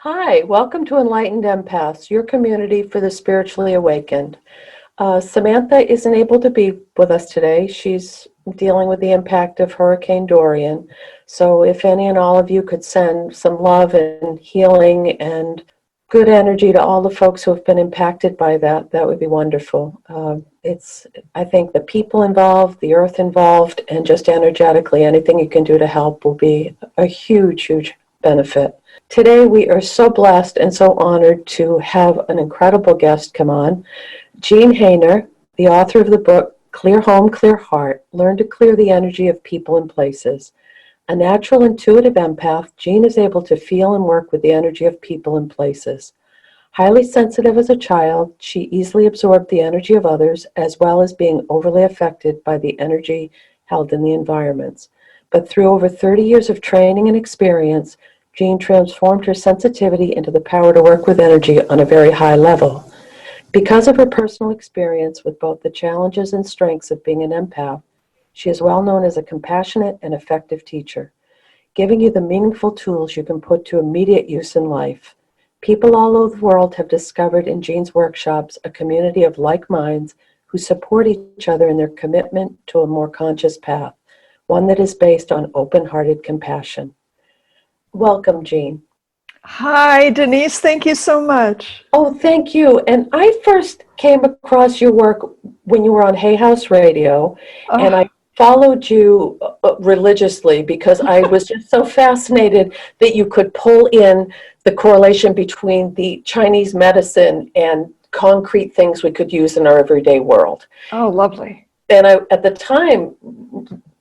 Hi, welcome to Enlightened Empaths, your community for the spiritually awakened. Samantha isn't able to be with us today. She's dealing with the impact of Hurricane Dorian. So if any and all of you could send some love and healing and good energy to all the folks who have been impacted by that, that would be wonderful. I think the people involved, the earth involved, and just energetically, anything you can do to help will be a huge, huge benefit. Today, we are so blessed and so honored to have an incredible guest come on. Jean Hainer, the author of the book, Clear Home, Clear Heart, Learn to Clear the Energy of People and Places. A natural intuitive empath, Jean is able to feel and work with the energy of people and places. Highly sensitive as a child, she easily absorbed the energy of others, as well as being overly affected by the energy held in the environments. But through over 30 years of training and experience, Jean transformed her sensitivity into the power to work with energy on a very high level. Because of her personal experience with both the challenges and strengths of being an empath, she is well known as a compassionate and effective teacher, giving you the meaningful tools you can put to immediate use in life. People all over the world have discovered in Jean's workshops a community of like minds who support each other in their commitment to a more conscious path, one that is based on open-hearted compassion. Welcome, Jean. Hi, Denise. Thank you so much. Oh, thank you. And I first came across your work when you were on Hay House Radio, and I Oh, followed you religiously because I was just so fascinated that you could pull in the correlation between the Chinese medicine and concrete things we could use in our everyday world. oh, lovely. And at the time,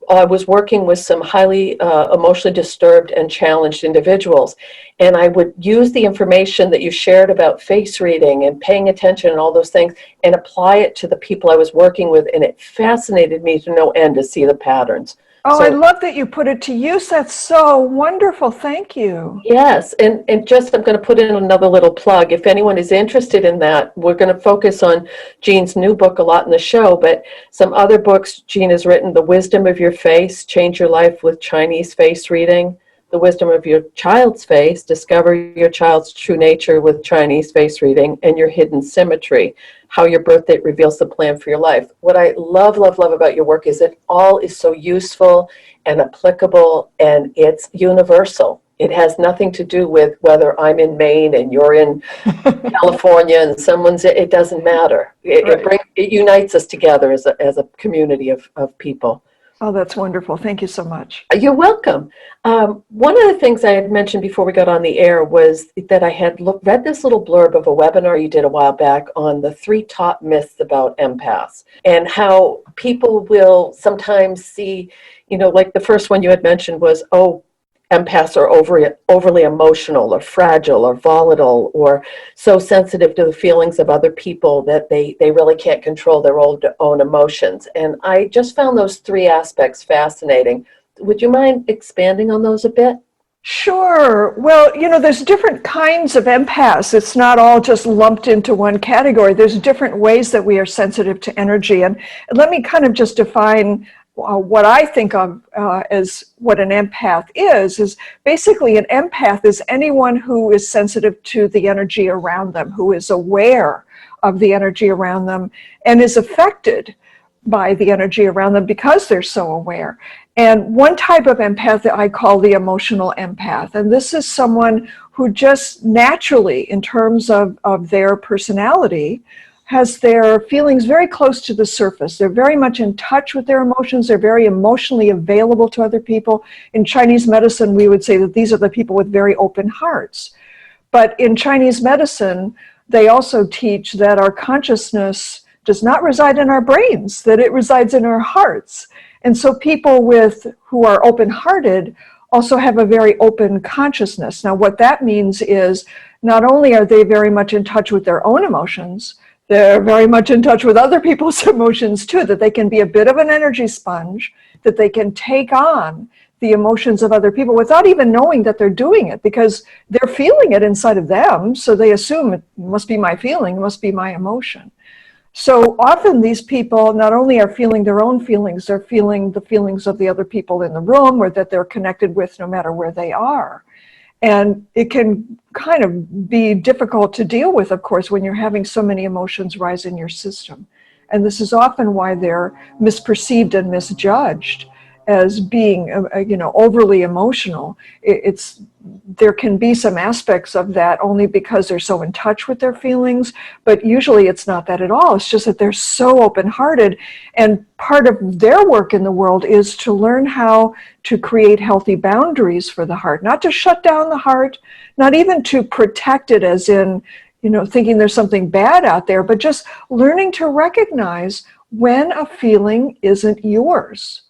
I was working with some highly emotionally disturbed and challenged individuals. And I would use the information that you shared about face reading and paying attention and all those things and apply it to the people I was working with. And it fascinated me to no end to see the patterns. Oh, I So love that you put it to use. That's so wonderful. Thank you. yes, and just I'm going to put in another little plug. If anyone is interested in that, we're going to focus on Jean's new book a lot in the show, but some other books Jean has written, The Wisdom of Your Face, Change Your Life with Chinese Face Reading, The Wisdom of Your Child's Face, Discover Your Child's True Nature with Chinese Face Reading, and Your Hidden Symmetry, How Your Birth Date Reveals the Plan for Your Life. What I love, love, love about your work is it all is so useful and applicable, and it's universal. It has nothing to do with whether I'm in Maine and you're in California and it doesn't matter. Right. It unites us together as a community of people. Oh, that's wonderful. Thank you so much. You're welcome. One of the things I had mentioned before we got on the air was that I had read this little blurb of a webinar you did a while back on the 3 top myths about empaths and how people will sometimes see, like the first one you had mentioned was, oh, empaths are overly emotional or fragile or volatile or so sensitive to the feelings of other people that they really can't control their own emotions. And I just found those 3 aspects fascinating. Would you mind expanding on those a bit? Sure. Well, there's different kinds of empaths. It's not all just lumped into one category. There's different ways that we are sensitive to energy. And let me kind of just define what I think of as what an empath is basically an empath is anyone who is sensitive to the energy around them, who is aware of the energy around them and is affected by the energy around them because they're so aware. And one type of empath that I call the emotional empath. And this is someone who just naturally, in terms of their personality, has their feelings very close to the surface. They're very much in touch with their emotions. They're very emotionally available to other people. In Chinese medicine, we would say that these are the people with very open hearts. But in Chinese medicine, they also teach that our consciousness does not reside in our brains, that it resides in our hearts. And so people who are open-hearted also have a very open consciousness. Now, what that means is not only are they very much in touch with their own emotions, they're very much in touch with other people's emotions too, that they can be a bit of an energy sponge, that they can take on the emotions of other people without even knowing that they're doing it because they're feeling it inside of them. So they assume it must be my feeling, it must be my emotion. So often these people not only are feeling their own feelings, they're feeling the feelings of the other people in the room or that they're connected with no matter where they are. And it can kind of be difficult to deal with, of course, when you're having so many emotions rise in your system. And this is often why they're misperceived and misjudged as being, overly emotional. There can be some aspects of that only because they're so in touch with their feelings, but usually it's not that at all. It's just that they're so open-hearted, and part of their work in the world is to learn how to create healthy boundaries for the heart, not to shut down the heart, not even to protect it as in, thinking there's something bad out there, but just learning to recognize when a feeling isn't yours.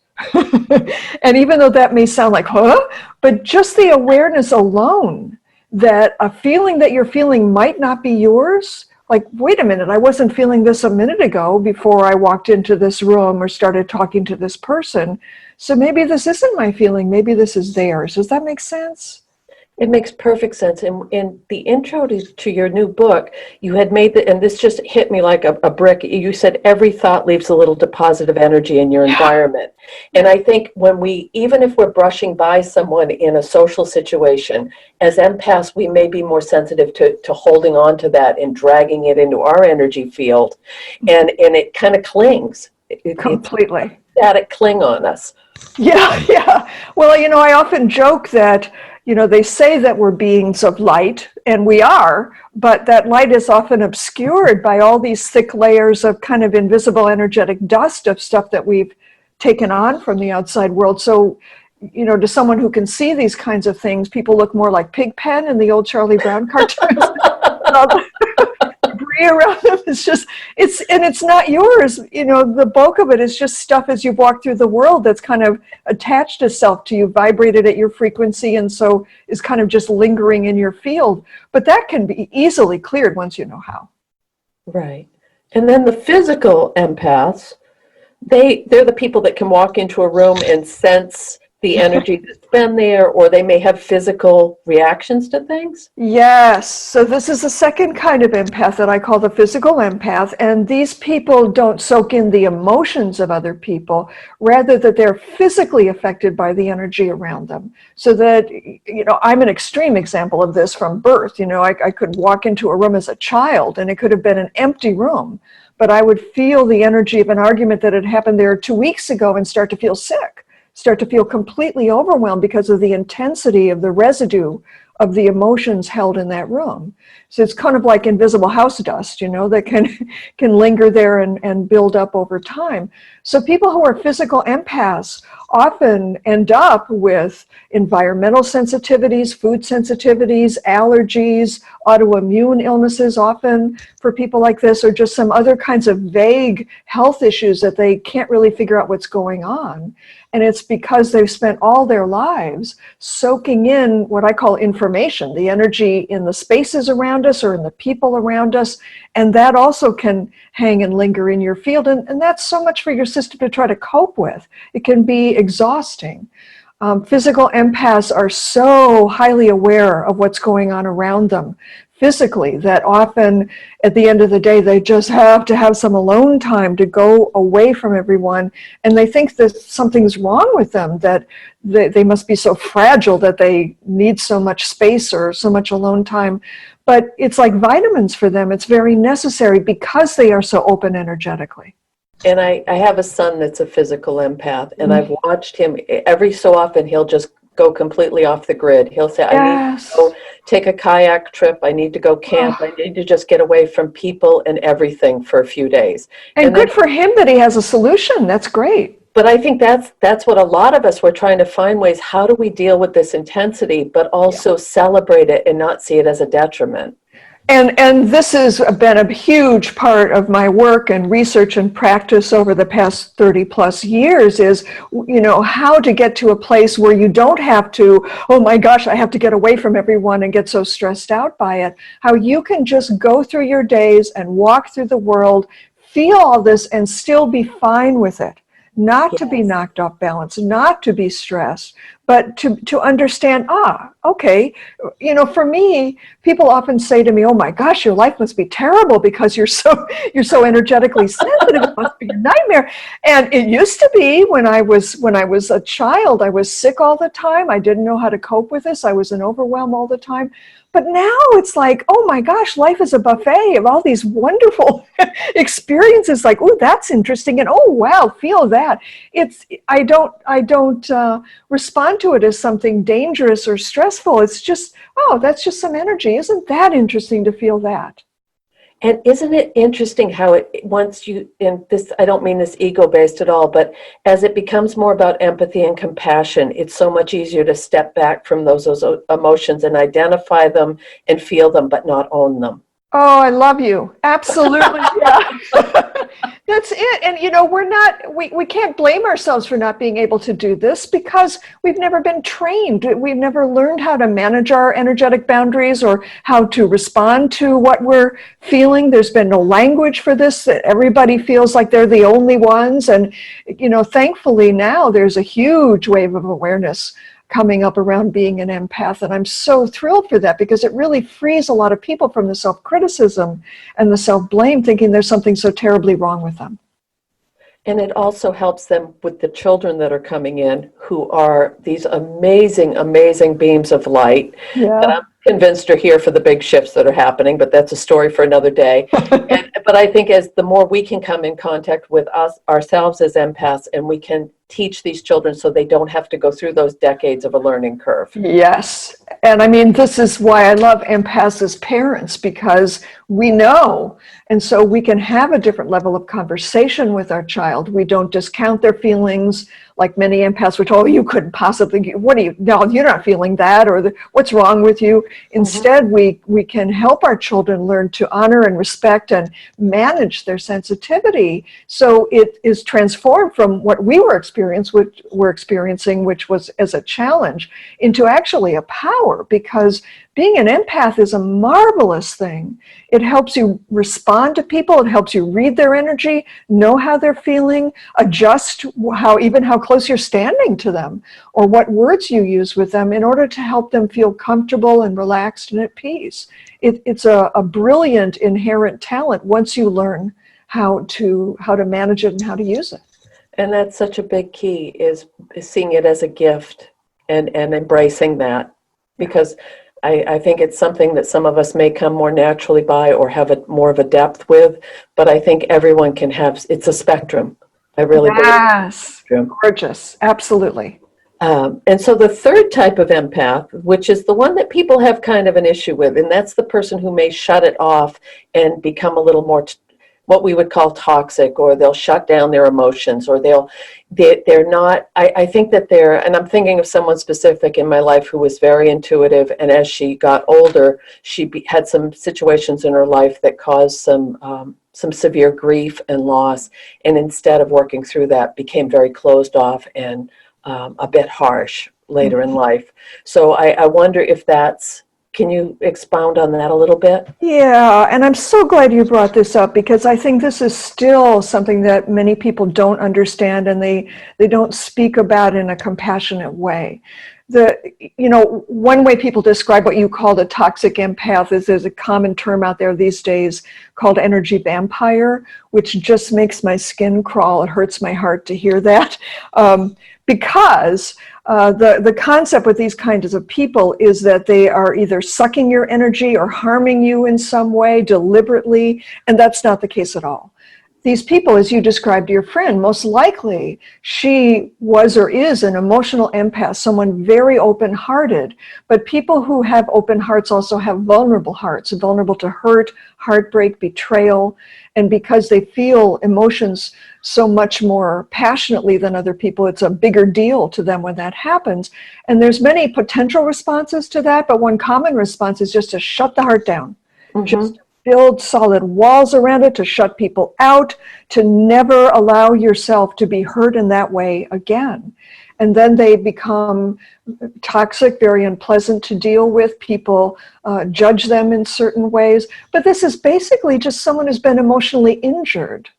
And even though that may sound like, huh? But just the awareness alone that a feeling that you're feeling might not be yours. Like, wait a minute, I wasn't feeling this a minute ago before I walked into this room or started talking to this person. So maybe this isn't my feeling, maybe this is theirs. Does that make sense? It makes perfect sense. And in the intro to your new book, you had made and this just hit me like a brick. You said every thought leaves a little deposit of energy in your environment. And I think even if we're brushing by someone in a social situation, as empaths, we may be more sensitive to holding on to that and dragging it into our energy field. And it kind of clings. Completely. It's static cling on us. Yeah, yeah. Well, I often joke that, they say that we're beings of light, and we are, but that light is often obscured by all these thick layers of kind of invisible energetic dust of stuff that we've taken on from the outside world. So, to someone who can see these kinds of things, people look more like Pigpen in the old Charlie Brown cartoons. Around them. It's not yours. The bulk of it is just stuff as you walk through the world that's kind of attached itself to you, vibrated at your frequency, and so is kind of just lingering in your field. But that can be easily cleared once you know how. Right. And then the physical empaths, they're the people that can walk into a room and sense the energy that's been there, or they may have physical reactions to things? Yes. So this is the second kind of empath that I call the physical empath. And these people don't soak in the emotions of other people, rather that they're physically affected by the energy around them. So that, I'm an extreme example of this from birth. I could walk into a room as a child and it could have been an empty room, but I would feel the energy of an argument that had happened there 2 weeks ago and start to feel sick. Start to feel completely overwhelmed because of the intensity of the residue of the emotions held in that room. So it's kind of like invisible house dust, that can linger there and build up over time. So people who are physical empaths often end up with environmental sensitivities, food sensitivities, allergies, autoimmune illnesses often for people like this, or just some other kinds of vague health issues that they can't really figure out what's going on. And it's because they've spent all their lives soaking in what I call information, the energy in the spaces around us or in the people around us. And that also can hang and linger in your field. And that's so much for your system to try to cope with. It can be exhausting. Physical empaths are so highly aware of what's going on around them physically that often at the end of the day they just have to have some alone time to go away from everyone, and they think that something's wrong with them, that they must be so fragile that they need so much space or so much alone time. But it's like vitamins for them. It's very necessary because they are so open energetically. And I have a son that's a physical empath, and I've watched him every so often. He'll just go completely off the grid. He'll say, I need to go take a kayak trip. I need to go camp. I need to just get away from people and everything for a few days. And good for him that he has a solution. That's great. But I think that's what a lot of us were trying to find ways. How do we deal with this intensity, but also celebrate it and not see it as a detriment? And this has been a huge part of my work and research and practice over the past 30 plus years is, how to get to a place where you don't have to, oh my gosh, I have to get away from everyone and get so stressed out by it. How you can just go through your days and walk through the world, feel all this and still be fine with it. Not to be knocked off balance, not to be stressed, but to understand, okay, for me, people often say to me, oh my gosh, your life must be terrible because you're so energetically sensitive. It must be a nightmare. And it used to be when I was a child. I was sick all the time. I didn't know how to cope with this. I was in overwhelm all the time. But now it's like, oh my gosh, life is a buffet of all these wonderful experiences. Like, oh, that's interesting, and oh wow, feel that. I don't respond to it as something dangerous or stressful. It's just, oh, that's just some energy. Isn't that interesting to feel that? And isn't it interesting how once you, and this, I don't mean this ego-based at all, but as it becomes more about empathy and compassion, it's so much easier to step back from those emotions and identify them and feel them, but not own them. Oh, I love you. Absolutely. Yeah. That's it. And we can't blame ourselves for not being able to do this because we've never been trained. We've never learned how to manage our energetic boundaries or how to respond to what we're feeling. There's been no language for this. Everybody feels like they're the only ones. And, thankfully now there's a huge wave of awareness coming up around being an empath. And I'm so thrilled for that because it really frees a lot of people from the self-criticism and the self-blame, thinking there's something so terribly wrong with them. And it also helps them with the children that are coming in, who are these amazing, amazing beams of light. Yeah. And I'm convinced are here for the big shifts that are happening, but that's a story for another day. But I think as the more we can come in contact with ourselves as empaths, and we can teach these children so they don't have to go through those decades of a learning curve. Yes. And I mean, this is why I love empaths as parents, because we know, and so we can have a different level of conversation with our child. We don't discount their feelings like many empaths would. Oh, you couldn't possibly, no, you're not feeling that, or what's wrong with you? Instead, we can help our children learn to honor and respect and manage their sensitivity. So it is transformed from what we were experiencing, which was as a challenge, into actually a power, because being an empath is a marvelous thing. It helps you respond to people. It helps you read their energy, know how they're feeling, adjust how close you're standing to them, or what words you use with them in order to help them feel comfortable and relaxed and at peace. It's a brilliant inherent talent once you learn how to manage it and how to use it. And that's such a big key, is seeing it as a gift and embracing that, because I think it's something that some of us may come more naturally by or have more of a depth with, but I think everyone can have, it's a spectrum. I really believe. Yes, gorgeous, absolutely. And so the third type of empath, which is the one that people have kind of an issue with, and that's the person who may shut it off and become a little more what we would call toxic, or they'll shut down their emotions, or they're not, I think that and I'm thinking of someone specific in my life who was very intuitive, and as she got older, she had some situations in her life that caused some severe grief and loss, and instead of working through that, became very closed off and a bit harsh later in life. So I wonder if can you expound on that a little bit? Yeah, and I'm so glad you brought this up, because I think this is still something that many people don't understand, and they don't speak about in a compassionate way. One way people describe what you call a toxic empath is there's a common term out there these days called energy vampire, which just makes my skin crawl. It hurts my heart to hear that, because the concept with these kinds of people is that they are either sucking your energy or harming you in some way deliberately, and that's not the case at all. These people, as you described your friend, most likely she was or is an emotional empath, someone very open-hearted. But people who have open hearts also have vulnerable hearts, vulnerable to hurt, heartbreak, betrayal. And because they feel emotions so much more passionately than other people, it's a bigger deal to them when that happens. And there's many potential responses to that, but one common response is just to shut the heart down. Just build solid walls around it, to shut people out, to never allow yourself to be hurt in that way again. And then they become toxic, very unpleasant to deal with. People judge them in certain ways. But this is basically just someone who's been emotionally injured.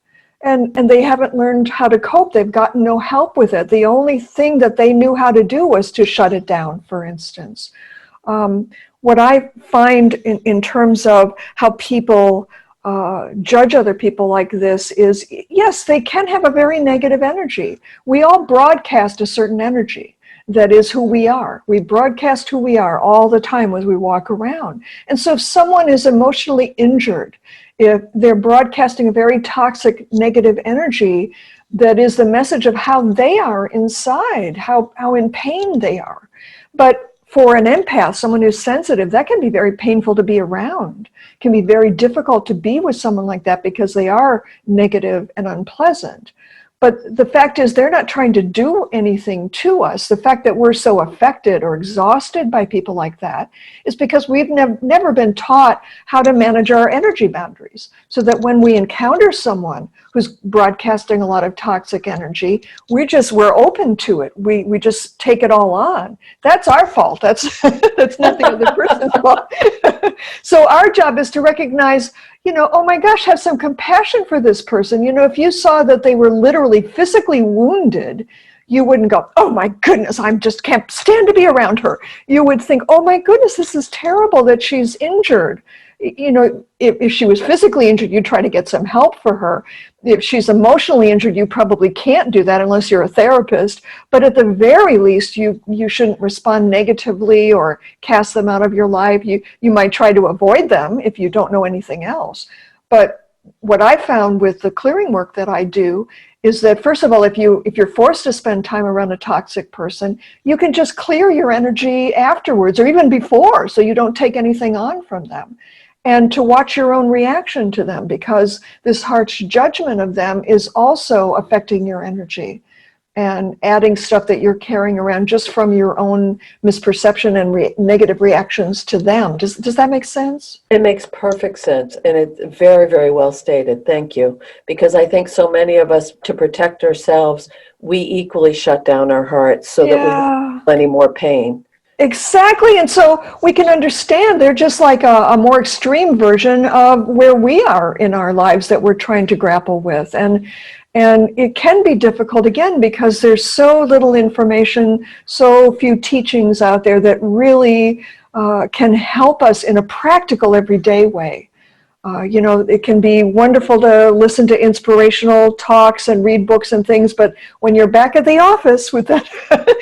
and they haven't learned how to cope. They've gotten no help with it. The only thing that they knew how to do was to shut it down, for instance. What I find in terms of how people judge other people like this is, yes, they can have a very negative energy. We all broadcast a certain energy. That is who we are. We broadcast who we are all the time as we walk around. And so if someone is emotionally injured, if they're broadcasting a very toxic negative energy, that is the message of how they are inside, how in pain they are. But for an empath, someone who's sensitive, that can be very painful to be around. It can be very difficult to be with someone like that because they are negative and unpleasant. But the fact is, they're not trying to do anything to us. The fact that we're so affected or exhausted by people like that is because we've never been taught how to manage our energy boundaries. So that when we encounter someone who's broadcasting a lot of toxic energy, we're open to it. We just take it all on. That's our fault. That's not the other person's fault. So our job is to recognize, oh my gosh, have some compassion for this person. If you saw that they were literally physically wounded, you wouldn't go, oh my goodness, I just can't stand to be around her. You would think, oh my goodness, this is terrible that she's injured. If she was physically injured, you'd try to get some help for her. If she's emotionally injured, you probably can't do that unless you're a therapist. But at the very least, you shouldn't respond negatively or cast them out of your life. You might try to avoid them if you don't know anything else. But what I found with the clearing work that I do is that, first of all, if you're forced to spend time around a toxic person, you can just clear your energy afterwards or even before, so you don't take anything on from them. And to watch your own reaction to them, because this harsh judgment of them is also affecting your energy and adding stuff that you're carrying around just from your own misperception and negative reactions to them. Does that make sense? It makes perfect sense, and it's very, very well stated. Thank you. Because I think so many of us, to protect ourselves, we equally shut down our hearts so that we don't feel any more pain. Exactly. And so we can understand they're just like a more extreme version of where we are in our lives that we're trying to grapple with. And it can be difficult, again, because there's so little information, so few teachings out there that really can help us in a practical, everyday way. It can be wonderful to listen to inspirational talks and read books and things, but when you're back at the office with that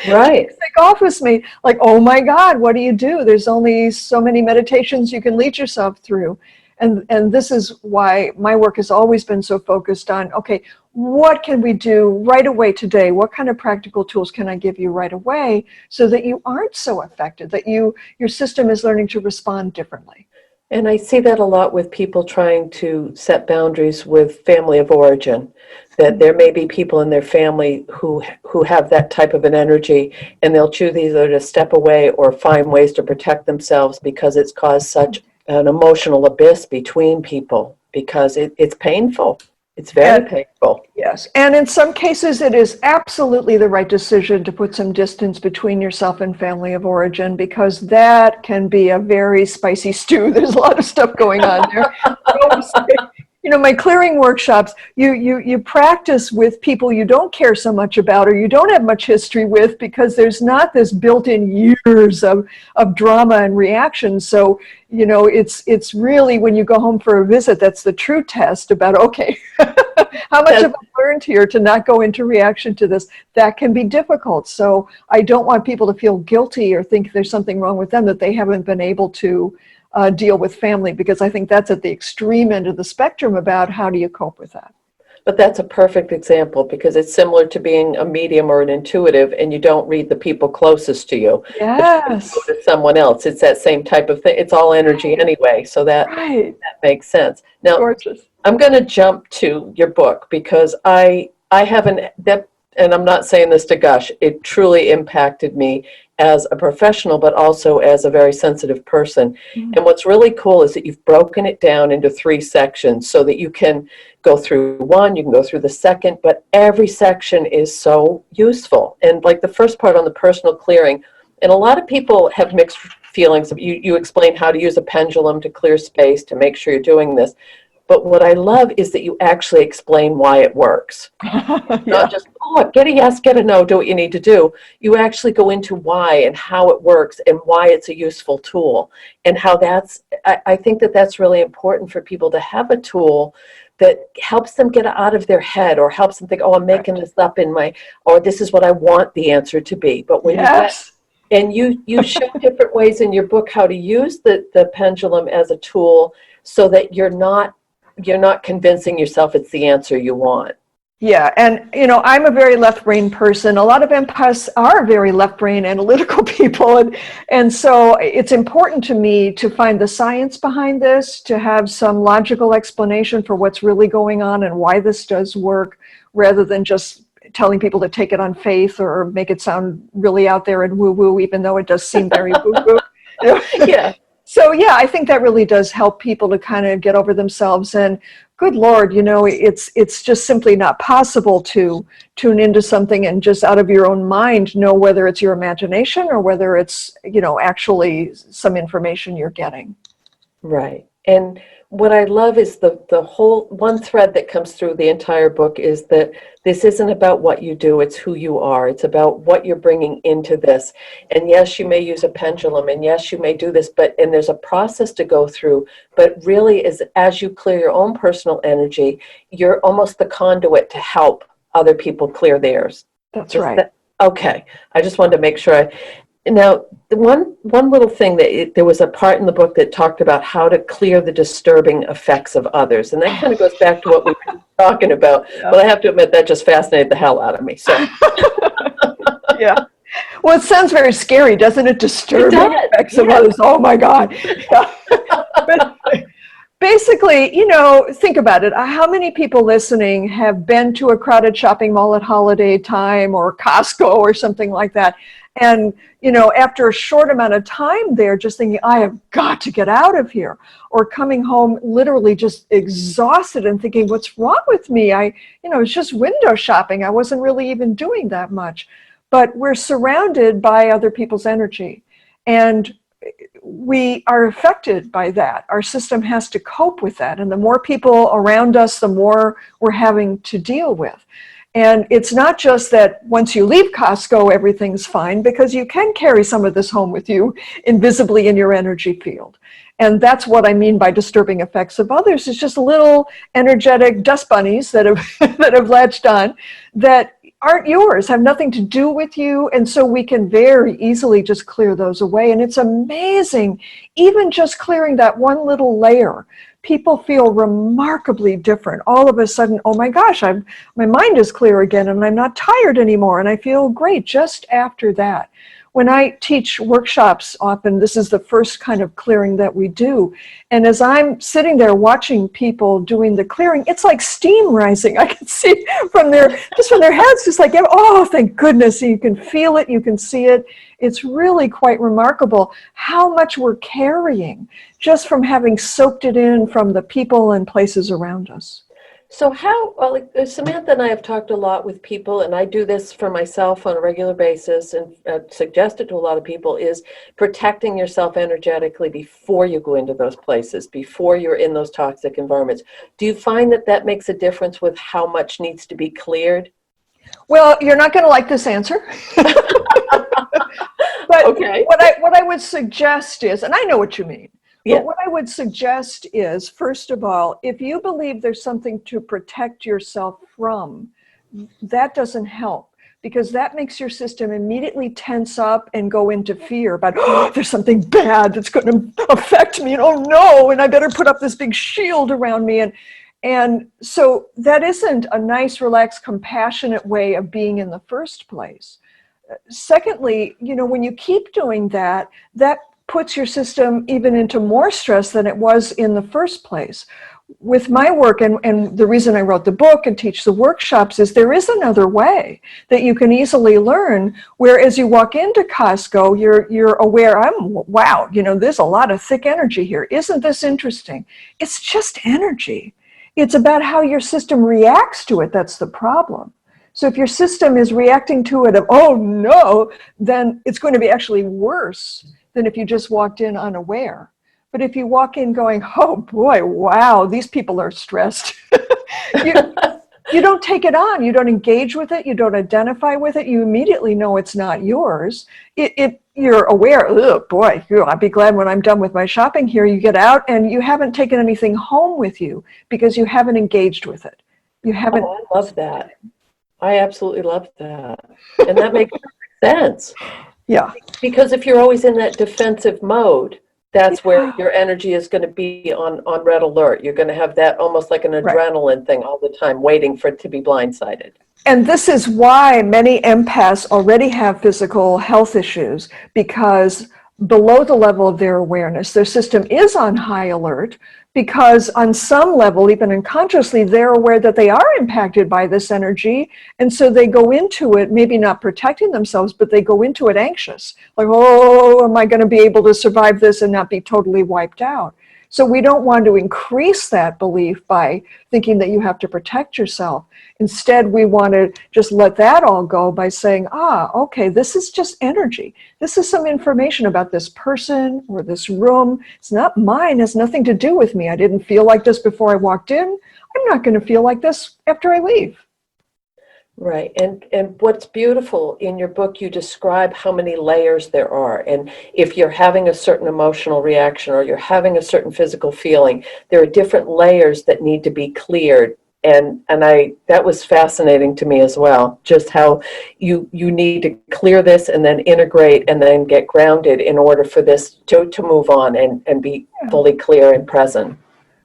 right. office mate, like, oh my God, what do you do? There's only so many meditations you can lead yourself through. And this is why my work has always been so focused on, okay, what can we do right away today? What kind of practical tools can I give you right away so that you aren't so affected, that your system is learning to respond differently? And I see that a lot with people trying to set boundaries with family of origin, that there may be people in their family who have that type of an energy, and they'll choose either to step away or find ways to protect themselves because it's caused such an emotional abyss between people, because it's painful. It's very painful. Yes, and in some cases it is absolutely the right decision to put some distance between yourself and family of origin, because that can be a very spicy stew. There's a lot of stuff going on there. My clearing workshops, you practice with people you don't care so much about or you don't have much history with, because there's not this built-in years of drama and reaction. So, it's really when you go home for a visit, that's the true test about, okay, how much have I learned here to not go into reaction to this? That can be difficult. So I don't want people to feel guilty or think there's something wrong with them that they haven't been able to deal with family, because I think that's at the extreme end of the spectrum about how do you cope with that. But that's a perfect example, because it's similar to being a medium or an intuitive, and you don't read the people closest to you. Yes. But you go to someone else. It's that same type of thing. It's all energy anyway, so that makes sense. Now, gorgeous. I'm going to jump to your book, because I haven't, and I'm not saying this to gush, it truly impacted me as a professional, but also as a very sensitive person. And what's really cool is that you've broken it down into 3 sections so that you can go through one, you can go through the second, but every section is so useful. And like the first part on the personal clearing, and a lot of people have mixed feelings. You explain how to use a pendulum to clear space to make sure you're doing this. But what I love is that you actually explain why it works. Yeah. Not just, oh, get a yes, get a no, do what you need to do. You actually go into why and how it works and why it's a useful tool, and how I think that that's really important for people to have a tool that helps them get out of their head, or helps them think, oh, I'm making this up or this is what I want the answer to be. But when you get, Yes. and you show different ways in your book how to use the pendulum as a tool, so that you're not convincing yourself it's the answer you want. Yeah, and I'm a very left brain person. A lot of empaths are very left brain analytical people, and so it's important to me to find the science behind this, to have some logical explanation for what's really going on and why this does work, rather than just telling people to take it on faith or make it sound really out there and woo-woo, even though it does seem very woo-woo. Yeah. So yeah, I think that really does help people to kind of get over themselves. And good Lord, it's just simply not possible to tune into something and just out of your own mind know whether it's your imagination or whether it's, actually some information you're getting. Right. And what I love is the whole one thread that comes through the entire book is that this isn't about what you do, it's who you are. It's about what you're bringing into this. And yes, you may use a pendulum, and yes, you may do this, and there's a process to go through, but really is as you clear your own personal energy, you're almost the conduit to help other people clear theirs. That's right. Okay. I just wanted to make sure. Now, the one little thing there was a part in the book that talked about how to clear the disturbing effects of others, and that kind of goes back to what we were talking about. Yeah. But I have to admit that just fascinated the hell out of me. So, Yeah. Well, it sounds very scary, doesn't it? Disturbing effects of others. Oh my God. Yeah. But basically, think about it. How many people listening have been to a crowded shopping mall at holiday time or Costco or something like that? And, after a short amount of time there, just thinking, I have got to get out of here, or coming home literally just exhausted and thinking, what's wrong with me? It's just window shopping. I wasn't really even doing that much. But we're surrounded by other people's energy, and we are affected by that. Our system has to cope with that. And the more people around us, the more we're having to deal with. And it's not just that once you leave Costco, everything's fine, because you can carry some of this home with you invisibly in your energy field. And that's what I mean by disturbing effects of others. It's just little energetic dust bunnies that have that have latched on that aren't yours, have nothing to do with you. And so we can very easily just clear those away. And it's amazing, even just clearing that one little layer, people feel remarkably different. All of a sudden, oh my gosh, my mind is clear again, and I'm not tired anymore, and I feel great just after that. When I teach workshops, often this is the first kind of clearing that we do. And as I'm sitting there watching people doing the clearing, it's like steam rising. I can see from their heads, just like, oh, thank goodness. You can feel it, you can see it. It's really quite remarkable how much we're carrying just from having soaked it in from the people and places around us. So Samantha and I have talked a lot with people, and I do this for myself on a regular basis and suggest it to a lot of people, is protecting yourself energetically before you go into those places, before you're in those toxic environments. Do you find that makes a difference with how much needs to be cleared? Well, you're not going to like this answer. But okay. What I would suggest is, and I know what you mean, yeah. But what I would suggest is, first of all, if you believe there's something to protect yourself from, that doesn't help, because that makes your system immediately tense up and go into fear about, oh, there's something bad that's going to affect me, and oh no, and I better put up this big shield around me. And so that isn't a nice, relaxed, compassionate way of being in the first place. Secondly, when you keep doing that, that puts your system even into more stress than it was in the first place. With my work, and the reason I wrote the book and teach the workshops, is there is another way that you can easily learn, where as you walk into Costco, you're aware, wow, there's a lot of thick energy here. Isn't this interesting? It's just energy. It's about how your system reacts to it that's the problem. So if your system is reacting to it of, oh no, then it's going to be actually worse than if you just walked in unaware. But if you walk in going, oh boy, wow, these people are stressed, you, you don't take it on. You don't engage with it. You don't identify with it. You immediately know it's not yours. You're aware, oh boy, I'll be glad when I'm done with my shopping here. You get out and you haven't taken anything home with you because you haven't engaged with it. You haven't. Oh, I love that. I absolutely love that. And that makes sense. Yeah. Because if you're always in that defensive mode, that's where Yeah. your energy is going to be on red alert. You're going to have that almost like an adrenaline thing all the time, waiting for it to be blindsided. And this is why many empaths already have physical health issues, because below the level of their awareness, their system is on high alert, because on some level, even unconsciously, they're aware that they are impacted by this energy. And so they go into it, maybe not protecting themselves, but they go into it anxious. Like, oh, am I going to be able to survive this and not be totally wiped out? So we don't want to increase that belief by thinking that you have to protect yourself. Instead, we want to just let that all go by saying, okay, this is just energy. This is some information about this person or this room. It's not mine. It has nothing to do with me. I didn't feel like this before I walked in. I'm not going to feel like this after I leave. Right. And what's beautiful in your book, you describe how many layers there are. And if you're having a certain emotional reaction or you're having a certain physical feeling, there are different layers that need to be cleared. And that was fascinating to me as well, just how you need to clear this and then integrate and then get grounded in order for this to move on and be fully clear and present.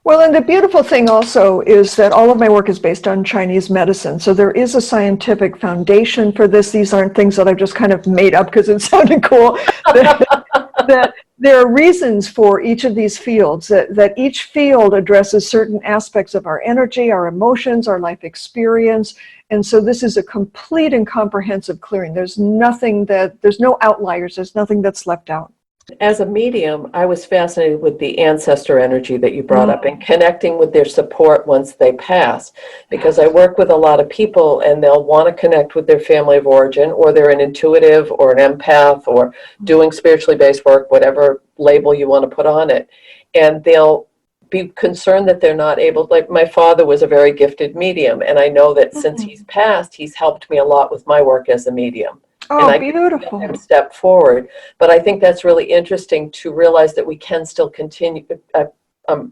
Well, and the beautiful thing also is that all of my work is based on Chinese medicine. So there is a scientific foundation for this. These aren't things that I've just kind of made up because it sounded cool. that there are reasons for each of these fields, that each field addresses certain aspects of our energy, our emotions, our life experience. And so this is a complete and comprehensive clearing. There's no outliers. There's nothing that's left out. As a medium, I was fascinated with the ancestor energy that you brought up and connecting with their support once they pass. Because I work with a lot of people and they'll want to connect with their family of origin, or they're an intuitive or an empath or doing spiritually based work, whatever label you want to put on it. And they'll be concerned that they're not able, like my father was a very gifted medium. And I know that since he's passed, he's helped me a lot with my work as a medium. Oh, and I beautiful. can step forward. But I think that's really interesting to realize that we can still continue. I'm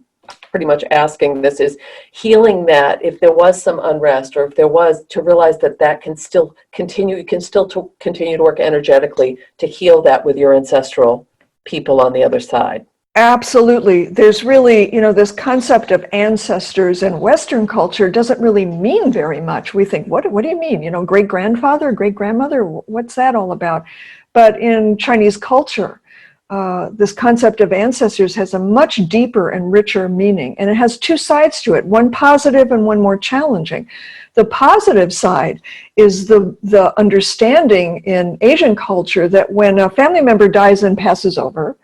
pretty much asking this is healing that if there was some unrest or if there was, to realize that can still continue. You can still continue to work energetically to heal that with your ancestral people on the other side. Absolutely. There's really, this concept of ancestors in Western culture doesn't really mean very much. We think, what do you mean? Great-grandfather, great-grandmother, what's that all about? But in Chinese culture, this concept of ancestors has a much deeper and richer meaning. And it has two sides to it, one positive and one more challenging. The positive side is the understanding in Asian culture that when a family member dies and passes over,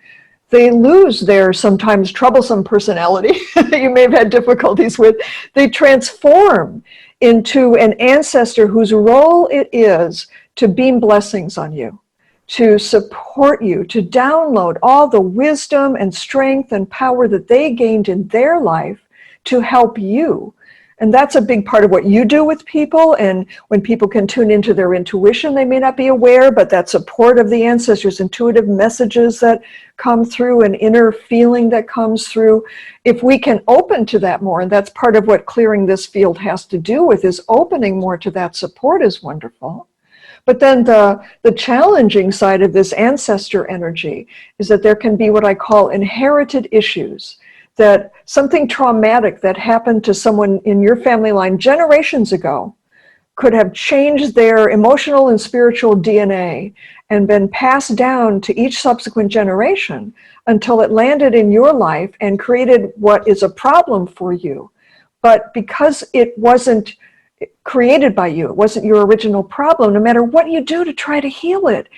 they lose their sometimes troublesome personality that you may have had difficulties with. They transform into an ancestor whose role it is to beam blessings on you, to support you, to download all the wisdom and strength and power that they gained in their life to help you. And that's a big part of what you do with people. And when people can tune into their intuition, they may not be aware, but that support of the ancestors, intuitive messages that come through, an inner feeling that comes through, if we can open to that more, and that's part of what clearing this field has to do with, is opening more to that support is wonderful. But then the challenging side of this ancestor energy is that there can be what I call inherited issues, that something traumatic that happened to someone in your family line generations ago could have changed their emotional and spiritual DNA and been passed down to each subsequent generation until it landed in your life and created what is a problem for you. But because it wasn't created by you, it wasn't your original problem, no matter what you do to try to heal it,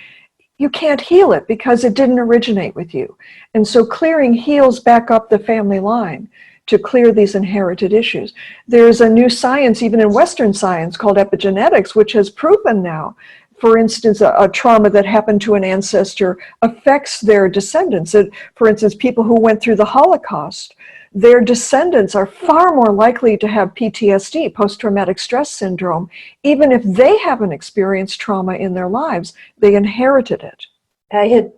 you can't heal it because it didn't originate with you. And so clearing heals back up the family line to clear these inherited issues. There's a new science, even in Western science, called epigenetics, which has proven now for instance, a trauma that happened to an ancestor affects their descendants. For instance, people who went through the Holocaust, their descendants are far more likely to have PTSD, post-traumatic stress syndrome, even if they haven't experienced trauma in their lives. They inherited it. I had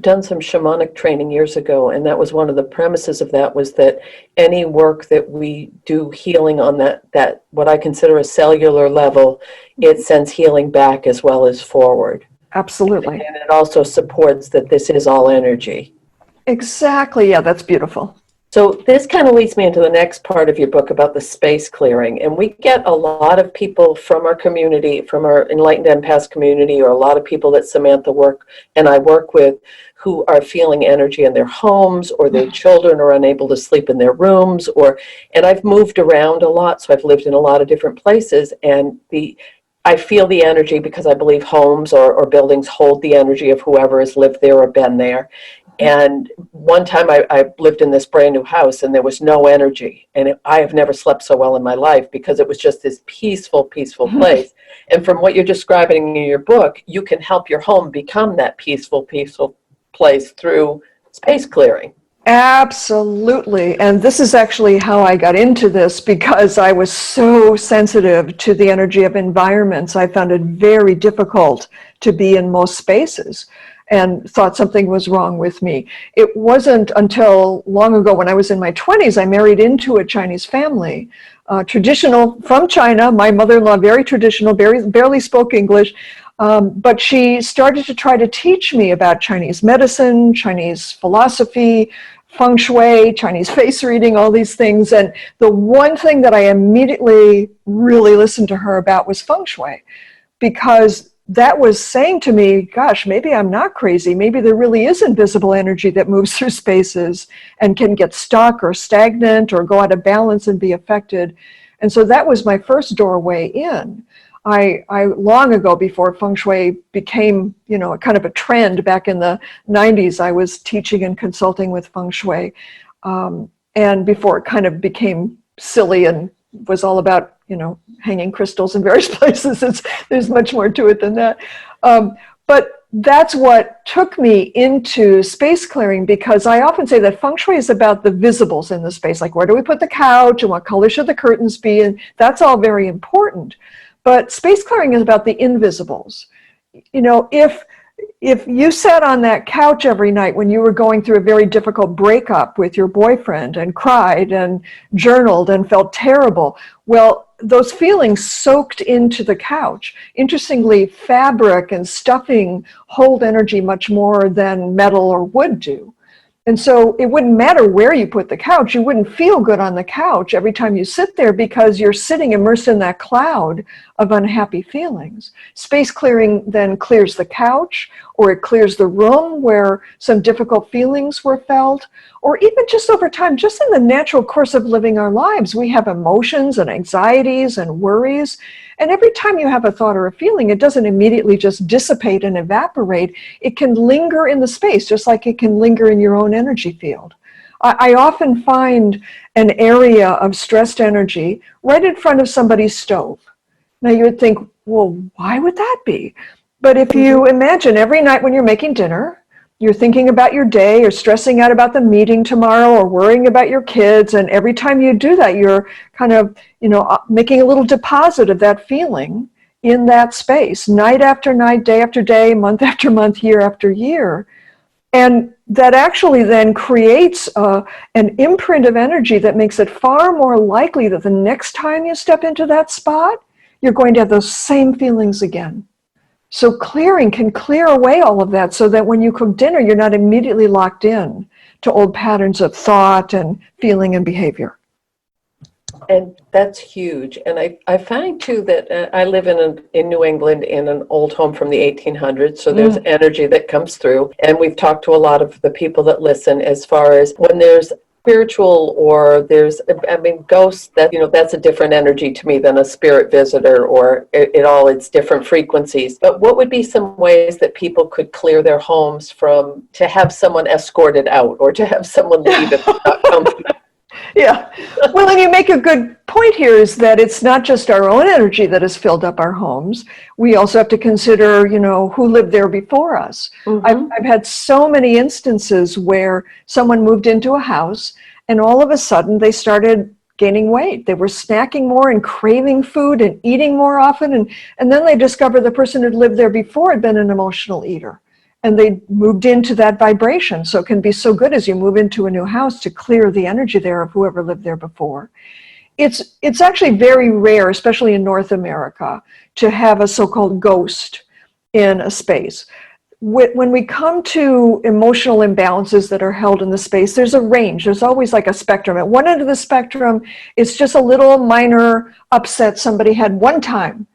done some shamanic training years ago, and that was one of the premises of that, was that any work that we do healing on that what I consider a cellular level, it sends healing back as well as forward. Absolutely. And it also supports that this is all energy. Exactly. Yeah, that's beautiful. So this kind of leads me into the next part of your book about the space clearing. And we get a lot of people from our community, from our Enlightened Empaths community, or a lot of people that Samantha and I work with, who are feeling energy in their homes, or their children are unable to sleep in their rooms, and I've moved around a lot, so I've lived in a lot of different places, and I feel the energy because I believe homes or buildings hold the energy of whoever has lived there or been there. And one time I lived in this brand new house and there was no energy. And I have never slept so well in my life because it was just this peaceful, peaceful place. And from what you're describing in your book, you can help your home become that peaceful, peaceful place through space clearing. Absolutely. And this is actually how I got into this, because I was so sensitive to the energy of environments. I found it very difficult to be in most spaces and thought something was wrong with me. It wasn't until long ago, when I was in my 20s, I married into a Chinese family, traditional from China. My mother-in-law, very traditional, barely spoke English. But she started to try to teach me about Chinese medicine, Chinese philosophy, feng shui, Chinese face reading, all these things. And the one thing that I immediately really listened to her about was feng shui, because that was saying to me, gosh, maybe I'm not crazy. Maybe there really is invisible energy that moves through spaces and can get stuck or stagnant or go out of balance and be affected. And so that was my first doorway in. I long ago, before feng shui became, kind of a trend back in the 90s, I was teaching and consulting with feng shui. And before it kind of became silly and was all about, hanging crystals in various places. There's much more to it than that. But that's what took me into space clearing, because I often say that feng shui is about the visibles in the space, like where do we put the couch and what color should the curtains be, and that's all very important. But space clearing is about the invisibles. If you sat on that couch every night when you were going through a very difficult breakup with your boyfriend and cried and journaled and felt terrible, well, those feelings soaked into the couch. Interestingly, fabric and stuffing hold energy much more than metal or wood do. And so it wouldn't matter where you put the couch. You wouldn't feel good on the couch every time you sit there, because you're sitting immersed in that cloud of unhappy feelings. Space clearing then clears the couch, or it clears the room where some difficult feelings were felt, or even just over time, just in the natural course of living our lives, we have emotions and anxieties and worries. And every time you have a thought or a feeling, it doesn't immediately just dissipate and evaporate. It can linger in the space, just like it can linger in your own energy field. I often find an area of stressed energy right in front of somebody's stove. Now you would think, well, why would that be? But if you imagine every night when you're making dinner, you're thinking about your day, or stressing out about the meeting tomorrow, or worrying about your kids. And every time you do that, you're kind of, making a little deposit of that feeling in that space, night after night, day after day, month after month, year after year. And that actually then creates an imprint of energy that makes it far more likely that the next time you step into that spot, you're going to have those same feelings again. So clearing can clear away all of that, so that when you cook dinner, you're not immediately locked in to old patterns of thought and feeling and behavior. And that's huge. And I find too that I live in New England in an old home from the 1800s. So there's energy that comes through. And we've talked to a lot of the people that listen, as far as when there's spiritual, or there's, ghosts, that, that's a different energy to me than a spirit visitor, or it's different frequencies. But what would be some ways that people could clear their homes to have someone escorted out, or to have someone leave if it's not comfortable? Yeah. Well, and you make a good point here is that it's not just our own energy that has filled up our homes. We also have to consider, who lived there before us. I've had so many instances where someone moved into a house and all of a sudden they started gaining weight. They were snacking more and craving food and eating more often. And then they discovered the person who'd lived there before had been an emotional eater. And they moved into that vibration. So it can be so good as you move into a new house to clear the energy there of whoever lived there before. It's actually very rare, especially in North America, to have a so-called ghost in a space. When we come to emotional imbalances that are held in the space, there's a range. There's always like a spectrum. At one end of the spectrum, it's just a little minor upset somebody had one time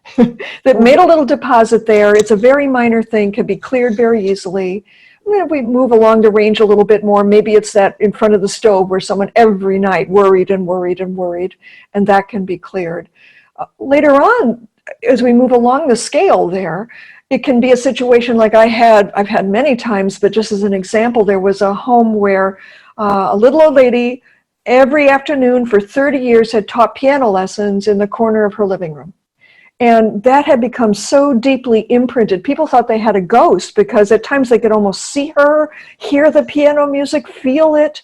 that made a little deposit there. It's a very minor thing, can be cleared very easily. We move along the range a little bit more. Maybe it's that in front of the stove where someone every night worried and worried and worried, and that can be cleared. Later on, as we move along the scale there, it can be a situation like I've had many times, but just as an example, there was a home where a little old lady every afternoon for 30 years had taught piano lessons in the corner of her living room. And that had become so deeply imprinted. People thought they had a ghost because at times they could almost see her, hear the piano music, feel it.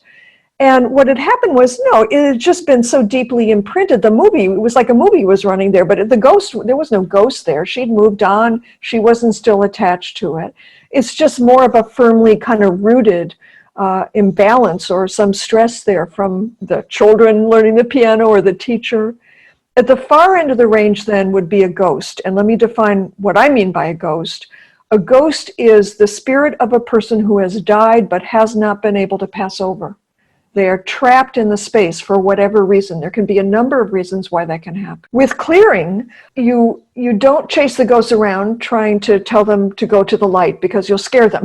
And what had happened was, no, it had just been so deeply imprinted. The movie, it was like a movie was running there, but there was no ghost there. She'd moved on. She wasn't still attached to it. It's just more of a firmly kind of rooted imbalance or some stress there from the children learning the piano or the teacher. At the far end of the range then would be a ghost. And let me define what I mean by a ghost. A ghost is the spirit of a person who has died but has not been able to pass over. They are trapped in the space for whatever reason. There can be a number of reasons why that can happen. With clearing, you don't chase the ghosts around trying to tell them to go to the light because you'll scare them.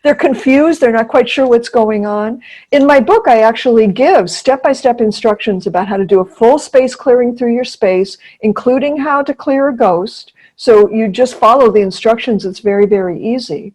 They're confused. They're not quite sure what's going on. In my book, I actually give step-by-step instructions about how to do a full space clearing through your space, including how to clear a ghost. So you just follow the instructions. It's very, very easy.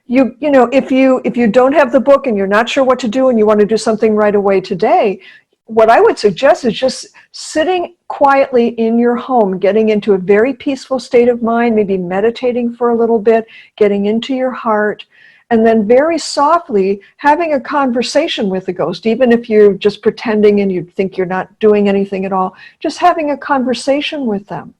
If you don't have the book and you're not sure what to do and you want to do something right away today, what I would suggest is just sitting quietly in your home, getting into a very peaceful state of mind, maybe meditating for a little bit, getting into your heart, and then very softly having a conversation with the ghost, even if you're just pretending and you think you're not doing anything at all, just having a conversation with them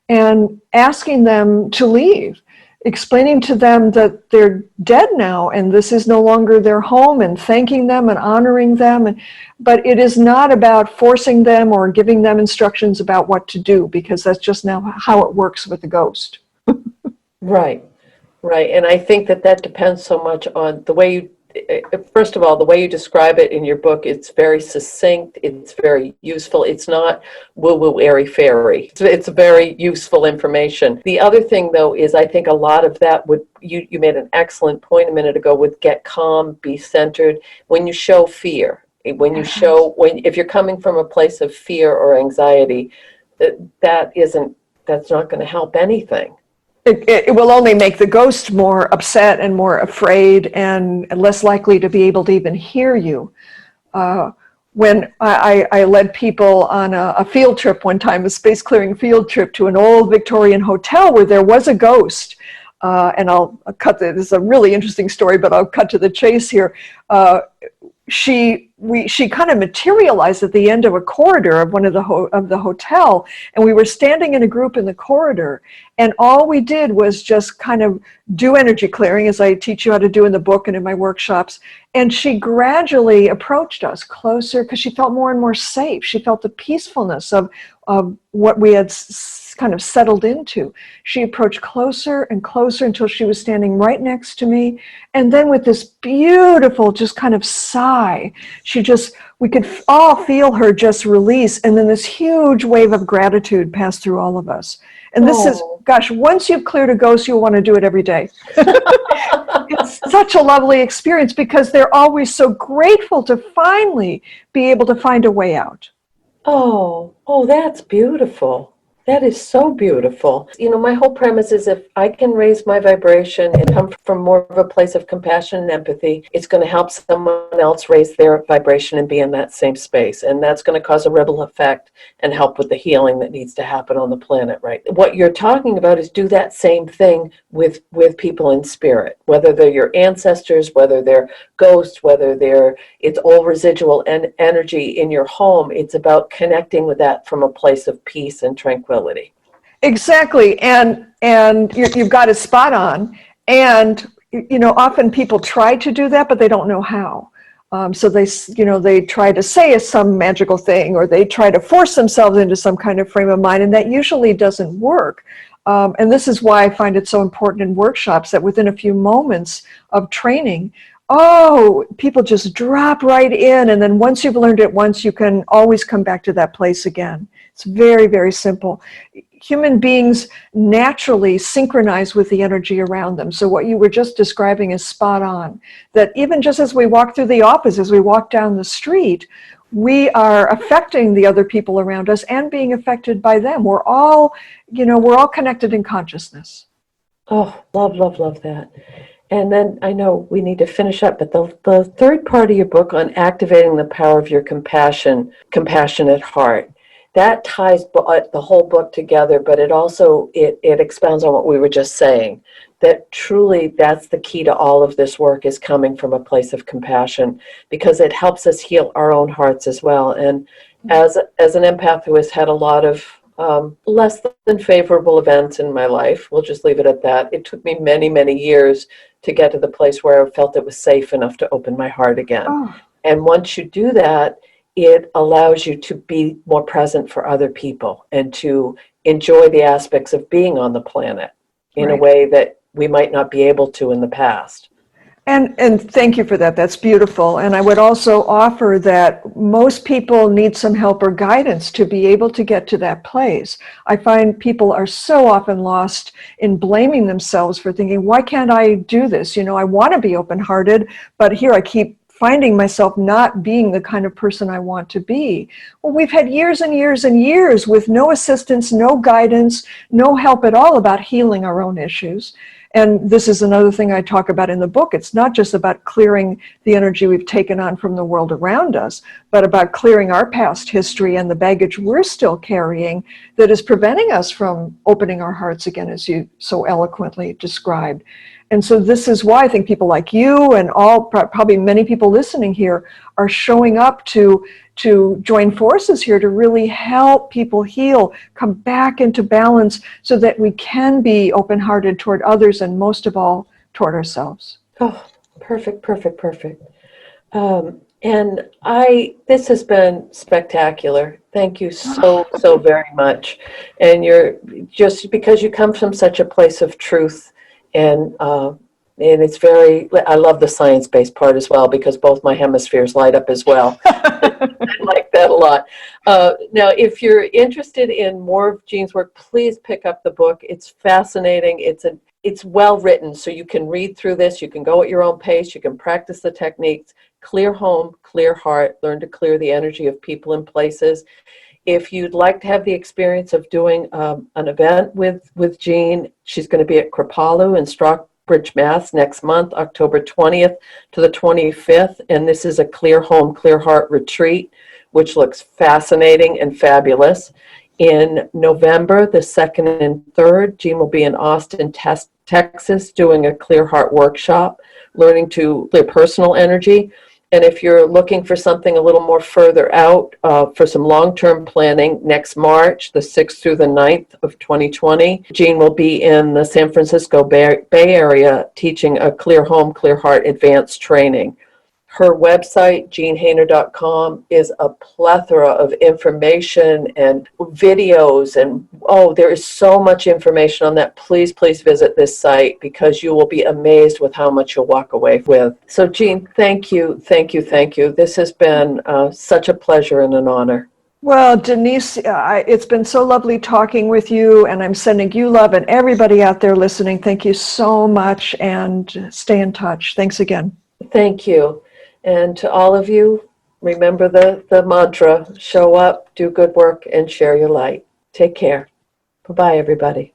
and asking them to leave. Explaining to them that they're dead now and this is no longer their home, and thanking them and honoring them. But it is not about forcing them or giving them instructions about what to do, because that's just now how it works with the ghost. Right. And I think that depends so much on the way you, first of all, the way you describe it in your book. It's very succinct. It's very useful. It's not woo-woo, airy-fairy. It's very useful information. The other thing, though, is I think a lot of that you made an excellent point a minute ago, would get calm, be centered. When you show fear, if you're coming from a place of fear or anxiety, that's not going to help anything. It will only make the ghost more upset and more afraid and less likely to be able to even hear you. When I led people on a field trip one time, a space clearing field trip to an old Victorian hotel where there was a ghost. And I'll cut this is a really interesting story, but I'll cut to the chase here. She kind of materialized at the end of a corridor of one of the hotel, and we were standing in a group in the corridor, and all we did was just kind of do energy clearing, as I teach you how to do in the book and in my workshops. And she gradually approached us closer because she felt more and more safe. She felt the peacefulness of what we had kind of settled into. She approached closer and closer until she was standing right next to me. And then with this beautiful, just kind of sigh, we could all feel her just release. And then this huge wave of gratitude passed through all of us. And this is, gosh, once you've cleared a ghost, you'll want to do it every day. It's such a lovely experience because they're always so grateful to finally be able to find a way out. Oh, that's beautiful. That is so beautiful. You know, my whole premise is if I can raise my vibration and come from more of a place of compassion and empathy, it's going to help someone else raise their vibration and be in that same space. And that's going to cause a ripple effect and help with the healing that needs to happen on the planet, right? What you're talking about is do that same thing with people in spirit, whether they're your ancestors, whether they're ghosts, whether it's all residual energy in your home. It's about connecting with that from a place of peace and tranquility. Exactly, and you've got it spot on. And you know, often people try to do that, but they don't know how. So they try to say some magical thing, or they try to force themselves into some kind of frame of mind, and that usually doesn't work. And this is why I find it so important in workshops that within a few moments of training, people just drop right in, and then once you've learned it once, you can always come back to that place again. It's very, very simple. Human beings naturally synchronize with the energy around them. So what you were just describing is spot on. That even just as we walk through the office, as we walk down the street, we are affecting the other people around us and being affected by them. We're all connected in consciousness. Oh, love, love, love that. And then I know we need to finish up, but the third part of your book on activating the power of your compassionate heart, that ties the whole book together, but it expounds on what we were just saying, that truly that's the key to all of this work, is coming from a place of compassion, because it helps us heal our own hearts as well. And as an empath who has had a lot of less than favorable events in my life, we'll just leave it at that. It took me many, many years to get to the place where I felt it was safe enough to open my heart again. Oh. And once you do that, it allows you to be more present for other people and to enjoy the aspects of being on the planet in a way that we might not be able to in the past. And thank you for that. That's beautiful. And I would also offer that most people need some help or guidance to be able to get to that place. I find people are so often lost in blaming themselves for thinking, why can't I do this? You know, I want to be open-hearted, but here I keep finding myself not being the kind of person I want to be. Well, we've had years and years and years with no assistance, no guidance, no help at all about healing our own issues. And this is another thing I talk about in the book. It's not just about clearing the energy we've taken on from the world around us, but about clearing our past history and the baggage we're still carrying that is preventing us from opening our hearts again, as you so eloquently described. And so this is why I think people like you and probably many people listening here are showing up to join forces here to really help people heal, come back into balance so that we can be open-hearted toward others and most of all toward ourselves. Oh, perfect, perfect, perfect. And this has been spectacular. Thank you so, so very much. And you're just because you come from such a place of truth and it's I love the science-based part as well, because both my hemispheres light up as well. I like that a lot. Now, if you're interested in more of Jean's work, please pick up the book. It's fascinating. It's well written, so you can read through this. You can go at your own pace. You can practice the techniques. Clear home, clear heart. Learn to clear the energy of people and places. If you'd like to have the experience of doing an event with Jean, she's going to be at Kripalu in Stockbridge, Mass. next month, October 20th to the 25th. And this is a Clear Home, Clear Heart retreat, which looks fascinating and fabulous. In November, the 2nd and 3rd, Jean will be in Austin, Texas, doing a Clear Heart workshop, learning to clear personal energy. And if you're looking for something a little more further out, for some long-term planning, next March, the 6th through the 9th of 2020, Jean will be in the San Francisco Bay Area teaching a Clear Home, Clear Heart advanced training. Her website, jeanhainer.com, is a plethora of information and videos. And there is so much information on that. Please, please visit this site, because you will be amazed with how much you'll walk away with. So, Jean, thank you, thank you, thank you. This has been such a pleasure and an honor. Well, Denise, it's been so lovely talking with you, and I'm sending you love, and everybody out there listening, thank you so much, and stay in touch. Thanks again. Thank you. And to all of you, remember the mantra: show up, do good work, and share your light. Take care. Bye-bye, everybody.